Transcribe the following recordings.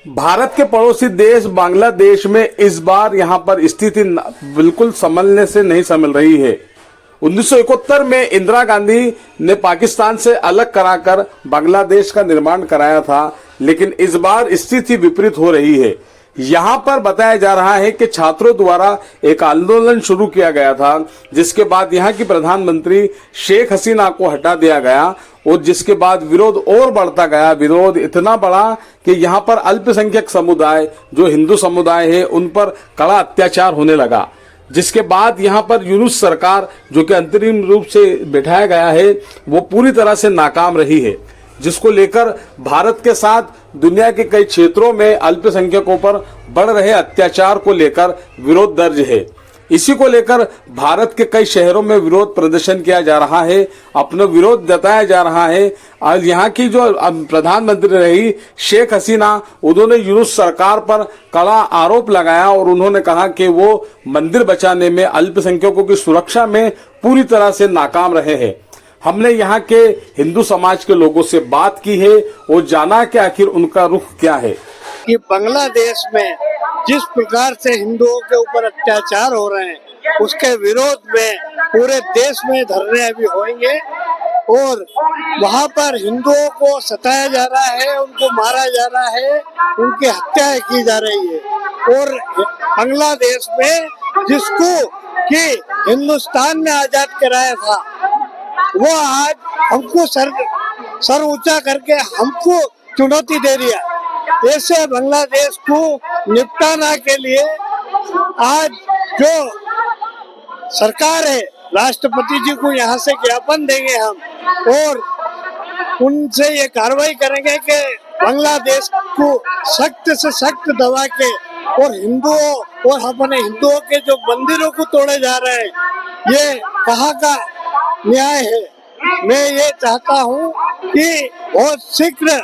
भारत के पड़ोसी देश बांग्लादेश में इस बार यहां पर स्थिति बिल्कुल संभलने से नहीं संभल रही है। 1971 में इंदिरा गांधी ने पाकिस्तान से अलग कराकर बांग्लादेश का निर्माण कराया था, लेकिन इस बार स्थिति विपरीत हो रही है। यहां पर बताया जा रहा है कि छात्रों द्वारा एक आंदोलन शुरू किया गया था, जिसके बाद यहां की प्रधानमंत्री शेख हसीना को हटा दिया गया और जिसके बाद विरोध और बढ़ता गया। विरोध इतना बढ़ा कि यहां पर अल्पसंख्यक समुदाय जो हिंदू समुदाय है उन पर कड़ा अत्याचार होने लगा, जिसके बाद यहां पर यूनुस सरकार जो कि अंतरिम रूप से बैठाया गया है वो पूरी तरह से नाकाम रही है, जिसको लेकर भारत के साथ दुनिया के कई क्षेत्रों में अल्पसंख्यकों पर बढ़ रहे अत्याचार को लेकर विरोध दर्ज है। इसी को लेकर भारत के कई शहरों में विरोध प्रदर्शन किया जा रहा है, अपना विरोध जताया जा रहा है। और यहाँ की जो प्रधानमंत्री रही शेख हसीना, उन्होंने यूनुस सरकार पर कड़ा आरोप लगाया और उन्होंने कहा कि वो मंदिर बचाने में, अल्पसंख्यकों की सुरक्षा में पूरी तरह से नाकाम रहे हैं। हमने यहाँ के हिंदू समाज के लोगों से बात की है और जाना कि आखिर उनका रुख क्या है। कि बांग्लादेश में जिस प्रकार से हिंदुओं के ऊपर अत्याचार हो रहे हैं, उसके विरोध में पूरे देश में धरने अभी होंगे और वहाँ पर हिंदुओं को सताया जा रहा है, उनको मारा जा रहा है, उनकी हत्याएं की जा रही है। और बांग्लादेश में जिसको कि हिंदुस्तान ने आजाद कराया था, वो आज हमको सर ऊंचा करके हमको चुनौती दे रही है। ऐसे बांग्लादेश को निपटाना के लिए आज जो सरकार है, राष्ट्रपति जी को यहाँ से ज्ञापन देंगे हम और उनसे ये कार्रवाई करेंगे कि बांग्लादेश को सख्त से सख्त दबा के और हिंदुओं और अपने हिंदुओं के जो मंदिरों को तोड़े जा रहे हैं, ये कहाँ का न्याय है। मैं ये चाहता हूँ कि बहुत शीघ्र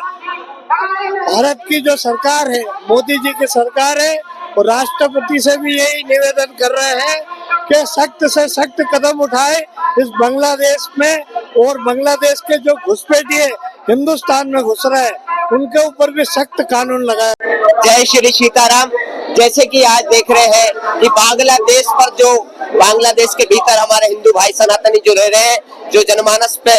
भारत की जो सरकार है, मोदी जी की सरकार है, और राष्ट्रपति से भी यही निवेदन कर रहे हैं कि सख्त से सख्त कदम उठाए इस बांग्लादेश में, और बांग्लादेश के जो घुसपैठिए हिंदुस्तान में घुस रहे हैं उनके ऊपर भी सख्त कानून लगाए। जय श्री सीताराम। जैसे कि आज देख रहे हैं कि बांग्लादेश पर जो बांग्लादेश के भीतर हमारे हिंदू भाई सनातनी जो रह रहे हैं, जो जनमानस पे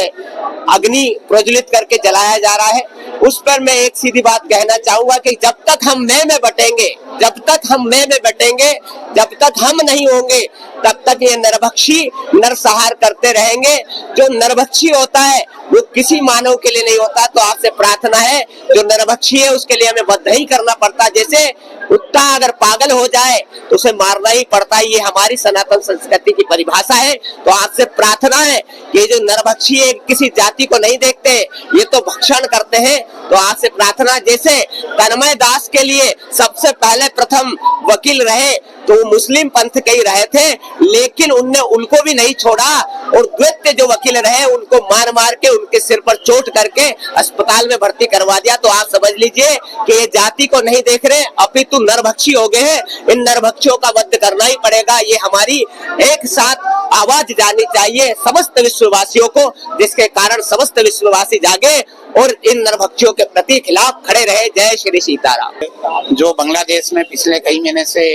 अग्नि प्रज्वलित करके जलाया जा रहा है, उस पर मैं एक सीधी बात कहना चाहूंगा कि जब तक हम मैं बटेंगे, जब तक हम मैं बटेंगे, जब तक हम नहीं होंगे, तब तक ये नरभक्षी नरसंहार करते रहेंगे। जो नरभक्षी होता है वो किसी मानव के लिए नहीं होता। तो आपसे प्रार्थना है, जो नरभक्षी है उसके लिए हमें बद्ध ही करना पड़ता। जैसे कुत्ता अगर पागल हो जाए तो उसे मारना ही पड़ता है, ये हमारी सनातन संस्कृति की परिभाषा है। तो आपसे प्रार्थना है कि जो नरभक्षी है किसी जाति को नहीं देखते, ये तो भक्षण करते हैं। तो आपसे प्रार्थना, जैसे तन्मय दास के लिए सबसे पहले प्रथम वकील रहे तो वो मुस्लिम पंथ के ही रहे थे, लेकिन उनने उनको भी नहीं छोड़ा और द्वितीय जो वकील रहे उनको मार मार के उनके सिर पर चोट करके अस्पताल में भर्ती करवा दिया। तो आप समझ लीजिए कि ये जाति को नहीं देख रहे, अपितु नरभक्षी हो गए हैं। इन नरभक्षियों का वध करना ही पड़ेगा। ये हमारी एक साथ आवाज जानी चाहिए समस्त विश्ववासियों को, जिसके कारण समस्त विश्ववासी जागे और इन नरभक्षियों के प्रति खिलाफ खड़े रहे। जय श्री सीताराम। जो बांग्लादेश में पिछले कई महीने से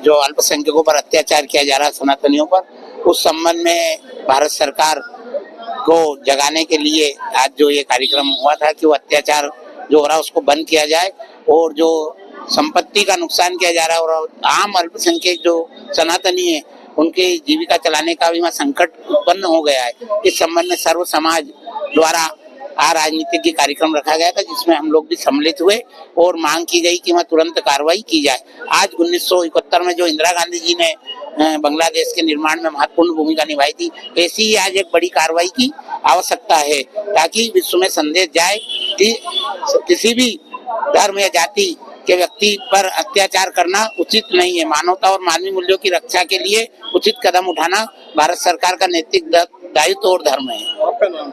जो अल्पसंख्यकों पर अत्याचार किया जा रहा है, सनातनियों पर, उस संबंध में भारत सरकार को जगाने के लिए आज जो ये कार्यक्रम हुआ था कि वो अत्याचार जो हो रहा है उसको बंद किया जाए और जो संपत्ति का नुकसान किया जा रहा है और आम अल्पसंख्यक जो सनातनी है उनके जीविका चलाने का भी वहाँ संकट उत्पन्न हो गया है। इस संबंध में सर्व समाज द्वारा राजनीतिक कार्यक्रम रखा गया था, जिसमें हम लोग भी सम्मिलित हुए और मांग की गई कि वहाँ तुरंत कार्रवाई की जाए। आज 1971 में जो इंदिरा गांधी जी ने बांग्लादेश के निर्माण में महत्वपूर्ण भूमिका निभाई थी, ऐसी ही आज एक बड़ी कार्रवाई की आवश्यकता है, ताकि विश्व में संदेश जाए कि किसी भी धर्म या जाति के व्यक्ति पर अत्याचार करना उचित नहीं है। मानवता और मानवीय मूल्यों की रक्षा के लिए उचित कदम उठाना भारत सरकार का नैतिक दायित्व और धर्म है।